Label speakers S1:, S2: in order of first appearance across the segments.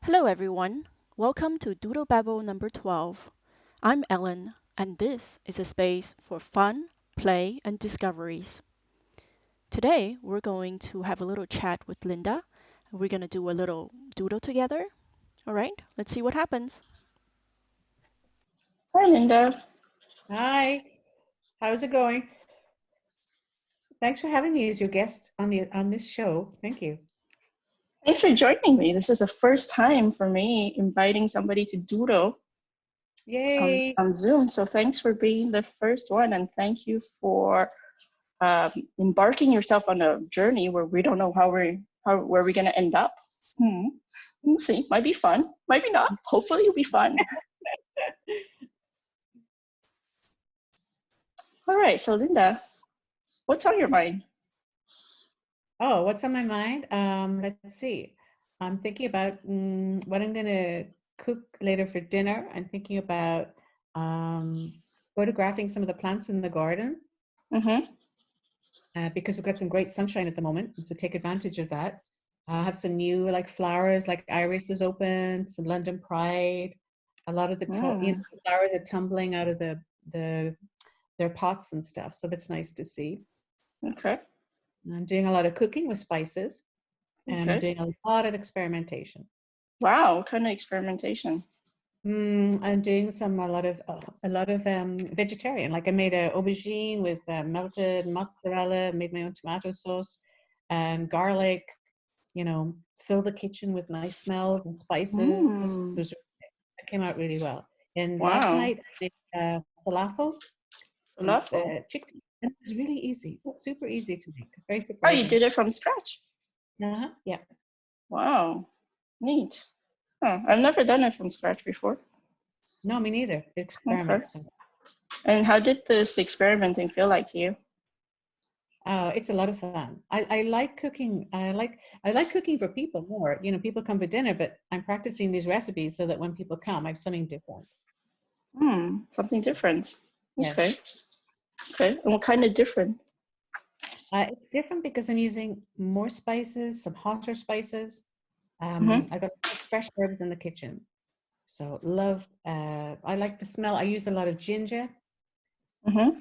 S1: Hello, everyone. Welcome to Doodle Babble number 12. I'm Ellen, and this is a space for fun, play, and discoveries. Today, we're going to have a little chat with Linda. We're going to do a little doodle together. All right, let's see what happens.
S2: Hi, Linda.
S3: Hi, how's it going? Thanks for having me as your guest on this show. Thank you.
S2: Thanks for joining me. This is the first time for me inviting somebody to doodle
S3: Yay!
S2: on Zoom. So thanks for being the first one, and thank you for embarking yourself on a journey where we don't know where we're going to end up. We'll see. Might be fun. Might be not. Hopefully, it'll be fun. All right. So Linda, what's on your mind?
S3: Oh, what's on my mind? Let's see. I'm thinking about what I'm going to cook later for dinner. I'm thinking about photographing some of the plants in the garden because we've got some great sunshine at the moment, so take advantage of that. I have some new flowers, like iris is open, some London Pride. A lot of the the flowers are tumbling out of their pots and stuff, so that's nice to see.
S2: Okay.
S3: I'm doing a lot of cooking with spices, and I'm doing a lot of experimentation.
S2: Wow, what kind of experimentation?
S3: I'm doing a lot of vegetarian. Like I made a aubergine with melted mozzarella, made my own tomato sauce and garlic. Fill the kitchen with nice smells and spices. It came out really well. And last night I did falafel. Chicken. And it was really easy, super easy to make. Very surprising.
S2: Oh, you did it from scratch?
S3: Yeah.
S2: Wow, neat. Oh, I've never done it from scratch before.
S3: No, me neither. Experiment.
S2: Okay. And how did this experimenting feel like to you?
S3: It's a lot of fun. I like cooking. I like cooking for people more. People come for dinner, but I'm practicing these recipes so that when people come, I have something different.
S2: Something different. Okay.
S3: Yes.
S2: Okay. And what kind of different?
S3: It's different because I'm using more spices, some hotter spices. I got fresh herbs in the kitchen. So I like the smell. I use a lot of ginger. So,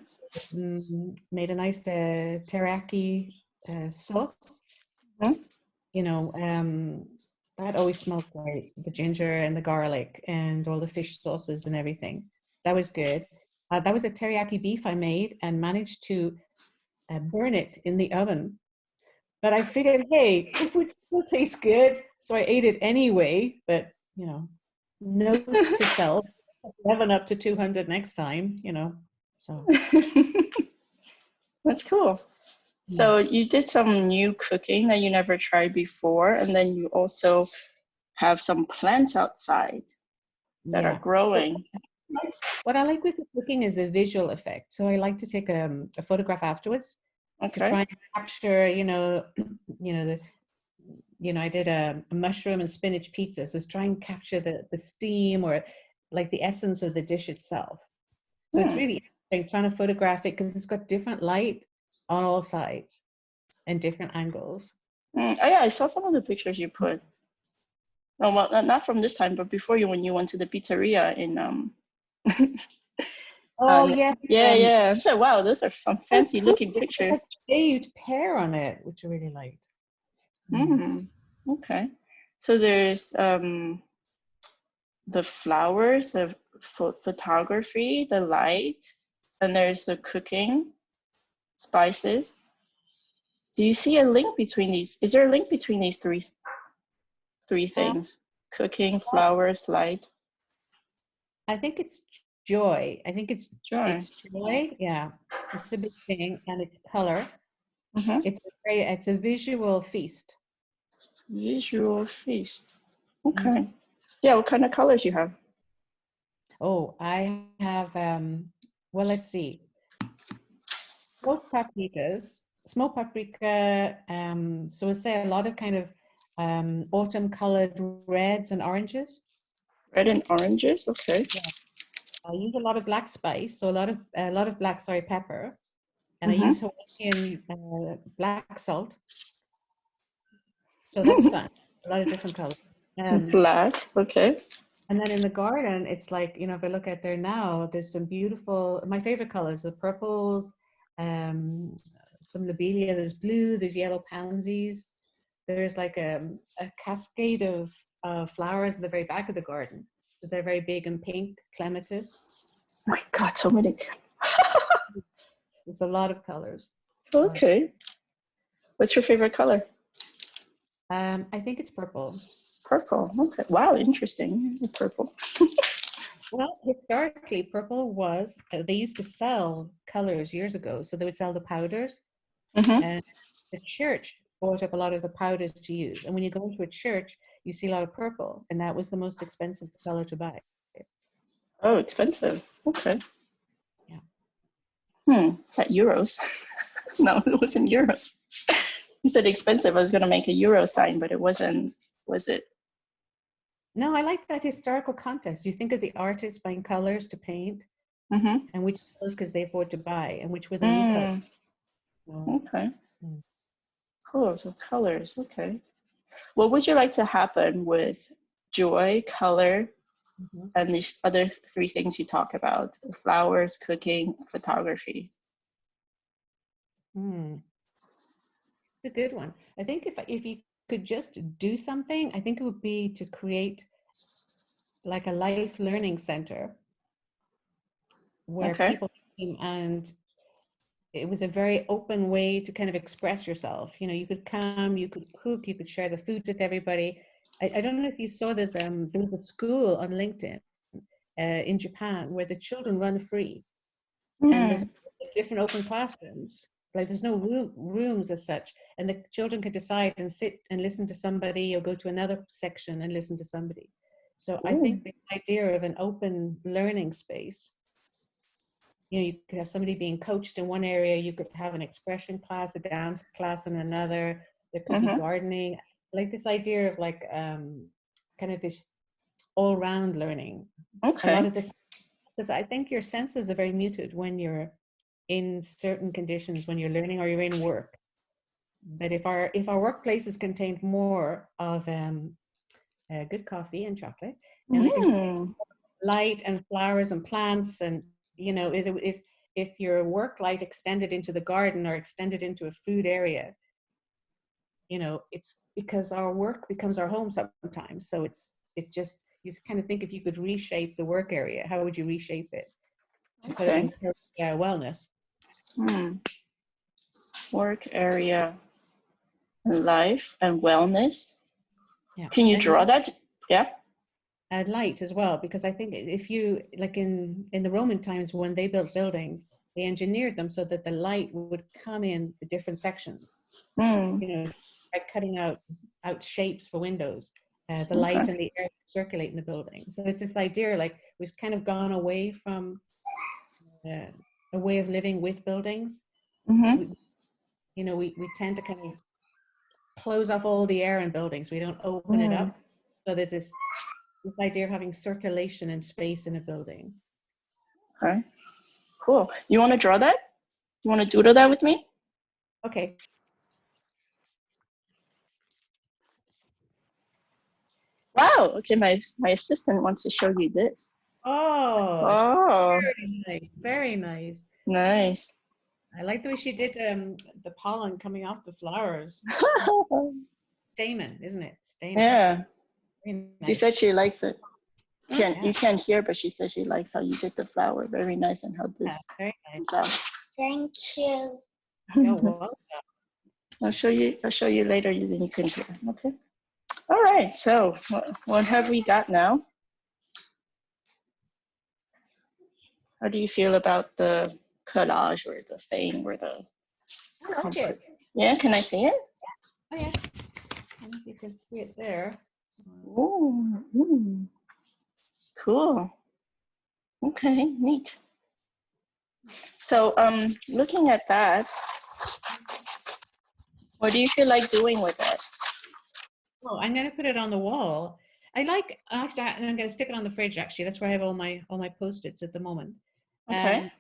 S3: made a nice teriyaki sauce. That always smells great. The ginger and the garlic and all the fish sauces and everything. That was good. That was a teriyaki beef I made and managed to burn it in the oven. But I figured, hey, it would still taste good. So I ate it anyway, but, note to self, oven up to 200 next time, so.
S2: That's cool. So you did some new cooking that you never tried before, and then you also have some plants outside that are growing.
S3: What I like with the cooking is the visual effect. So I like to take a photograph afterwards to try and capture, I did a mushroom and spinach pizza. So it's try and capture the steam or like the essence of the dish itself. So it's really interesting trying to photograph it because it's got different light on all sides and different angles.
S2: Oh yeah, I saw some of the pictures you put. Oh well, not from this time, but before when you went to the pizzeria in
S3: Oh yeah.
S2: Yeah. So wow, those are some fancy looking pictures.
S3: A shaved pear on it, which I really liked.
S2: Okay. So there's the flowers of photography, the light, and there's the cooking, spices. Do you see a link between these? Is there a link between these three things? Cooking, flowers, light.
S3: I think it's joy. I think it's
S2: joy.
S3: It's joy. Yeah, it's a big thing, and it's color. It's a visual feast.
S2: Visual feast. Okay. Yeah. What kind of colors you have?
S3: Oh, I have. Well, let's see. Smoked paprika. So we'll say a lot of kind of autumn-colored reds and oranges.
S2: Red and oranges. Okay.
S3: Yeah. I use a lot of black spice, so a lot of black pepper, and I use Hawaiian black salt. So that's fun. A lot of different colors.
S2: Flat. Okay.
S3: And then in the garden, it's like, if I look at there now, there's some beautiful, my favorite colors, the purples, some lobelia, there's blue, there's yellow pansies. There's like a cascade of flowers in the very back of the garden. So they're very big and pink, clematis.
S2: Oh my God, so many.
S3: There's a lot of colors.
S2: Okay. What's your favorite color?
S3: I think it's purple.
S2: Purple. Okay. Wow, interesting. Purple.
S3: Well, historically, purple was, they used to sell colors years ago. So they would sell the powders, and the church bought up a lot of the powders to use. And when you go into a church, you see a lot of purple, and that was the most expensive color to buy.
S2: Oh, expensive. Okay.
S3: Yeah.
S2: Is that euros? No, it wasn't euros. You said expensive. I was going to make a euro sign, but it wasn't. Was it?
S3: No, I like that historical context. You think of the artists buying colors to paint, and which colors because they afford to buy, and which were the new colors.
S2: Okay. Cool. So colors. Okay. What would you like to happen with joy, color, and these other three things you talk about: flowers, cooking, photography?
S3: It's a good one. I think if you could just do something, I think it would be to create like a life learning center where people came, and it was a very open way to kind of express yourself. You could come, you could cook, you could share the food with everybody. I don't know if you saw this, there was a school on LinkedIn in Japan where the children run free, and there's different open classrooms. Like there's no rooms as such, and the children could decide and sit and listen to somebody or go to another section and listen to somebody. So I think the idea of an open learning space, you could have somebody being coached in one area, you could have an expression class, a dance class in another, there could be gardening, like this idea of like kind of this all-round learning. A lot of this, because I think your senses are very muted when you're in certain conditions, when you're learning or you're in work. But if our workplaces contained more of good coffee and chocolate, and they contained light and flowers and plants, and if your work life extended into the garden or extended into a food area, it's because our work becomes our home sometimes. So you kind of think if you could reshape the work area, how would you reshape it to sort of encourage wellness?
S2: Work area, life, and wellness.
S3: Yeah.
S2: Can you draw that? Yeah.
S3: Add light as well, because I think if you, like in the Roman times when they built buildings, they engineered them so that the light would come in the different sections, by cutting out shapes for windows, the light and the air circulate in the building. So it's this idea, like we've kind of gone away from a way of living with buildings. We tend to kind of close off all the air in buildings. We don't open it up. So there's this idea of having circulation and space in a building.
S2: Okay, cool. You want to draw that? You want to doodle that with me?
S3: Okay.
S2: Wow. Okay, my assistant wants to show you this.
S3: Oh, very nice. Very nice.
S2: Nice.
S3: I like the way she did the pollen coming off the flowers. Stamen, isn't it? Stamen.
S2: Yeah.
S3: Very nice.
S2: She said she likes it. You can't hear, but she says she likes how you did the flower. Very nice, and how this comes out.
S4: Thank you.
S3: You're welcome.
S2: I'll show you later, then you can hear. Okay. All right. So what have we got now? How do you feel about the collage or the thing or the?
S3: I like it.
S2: Yeah. Can I see it?
S3: Oh yeah. I don't know if you can see it there.
S2: Ooh. Cool. Okay. Neat. So looking at that, what do you feel like doing with it?
S3: Oh, I'm going to put it on the wall. Actually, I'm going to stick it on the fridge, actually. That's where I have all my Post-its at the moment.
S2: Okay.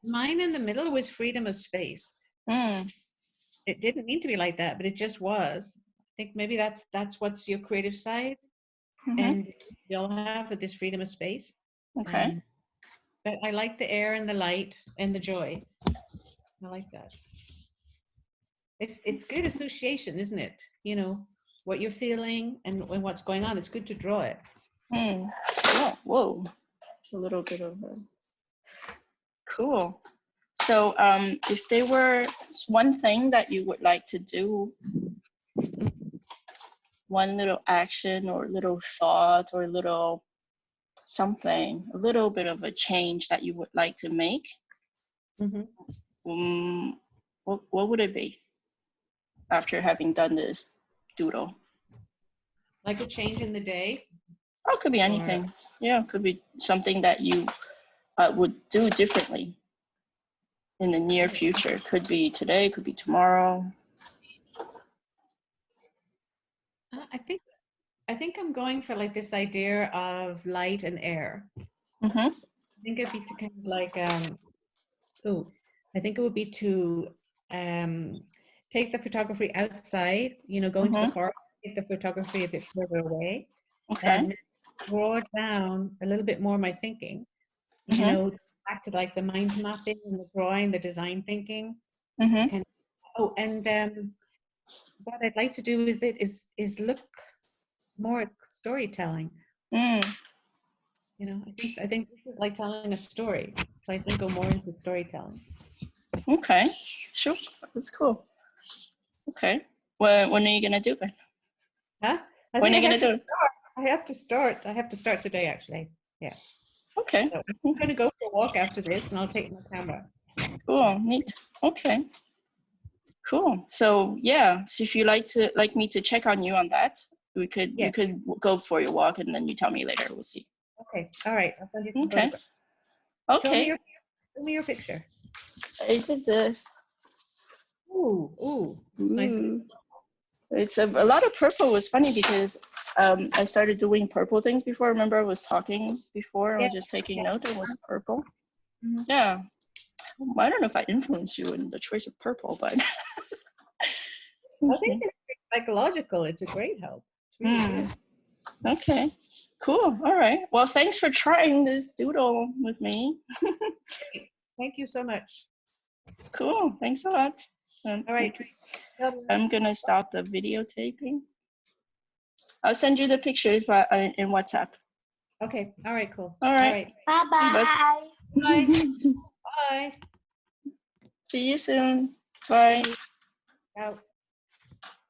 S3: Mine in the middle was freedom of space. It didn't mean to be like that, but it just was. I think maybe that's what's your creative side. and you'll have this freedom of space.
S2: Okay.
S3: But I like the air and the light and the joy. I like that. It's good association, isn't it? You know, what you're feeling and what's going on. It's good to draw it.
S2: Yeah. Whoa. A little bit of a... Cool. So if there were one thing that you would like to do, one little action or little thought or little something, a little bit of a change that you would like to make, what would it be after having done this doodle?
S3: Like a change in the day?
S2: Oh, it could be anything. Yeah, it could be something that you would do differently in the near future. Could be today, could be tomorrow.
S3: I think I'm going for like this idea of light and air. So I think it'd be to kind of like I think it would be to take the photography outside, you know, go into the park, take the photography a bit further away, and draw down a little bit more my thinking, you know, back to like the mind mapping and the drawing, the design thinking. And, what I'd like to do with it is look more at storytelling. You know, I think this is like telling a story. So I think go more into storytelling.
S2: Okay, sure, that's cool. Okay, when are you gonna do it?
S3: Huh?
S2: When are you gonna do it?
S3: I have to start. I have to start today, actually. Yeah.
S2: Okay.
S3: So I'm gonna go for a walk after this, and I'll take my camera.
S2: Cool, neat. Okay. Cool. So yeah, so if you like me to check on you on that, you could go for your walk and then you tell me later. We'll see.
S3: Okay. All right. I'll send you some
S2: Okay.
S3: photographs.
S2: Okay.
S3: Show me your picture.
S2: I did this.
S3: Ooh. It's nice.
S2: It's a lot of purple. Was funny because I started doing purple things before. Remember I was talking before. I was just taking note. It was purple. Yeah. I don't know if I influenced you in the choice of purple, but
S3: I think it's psychological. It's a great help. It's really good.
S2: Okay, cool. All right. Well, thanks for trying this doodle with me.
S3: Thank you so much.
S2: Cool. Thanks a lot.
S3: All right.
S2: I'm gonna stop the videotaping. I'll send you the picture in WhatsApp.
S3: Okay. All right. Cool.
S2: All right.
S4: Bye-bye.
S3: Bye. Bye.
S2: See you soon. Bye.
S3: Out.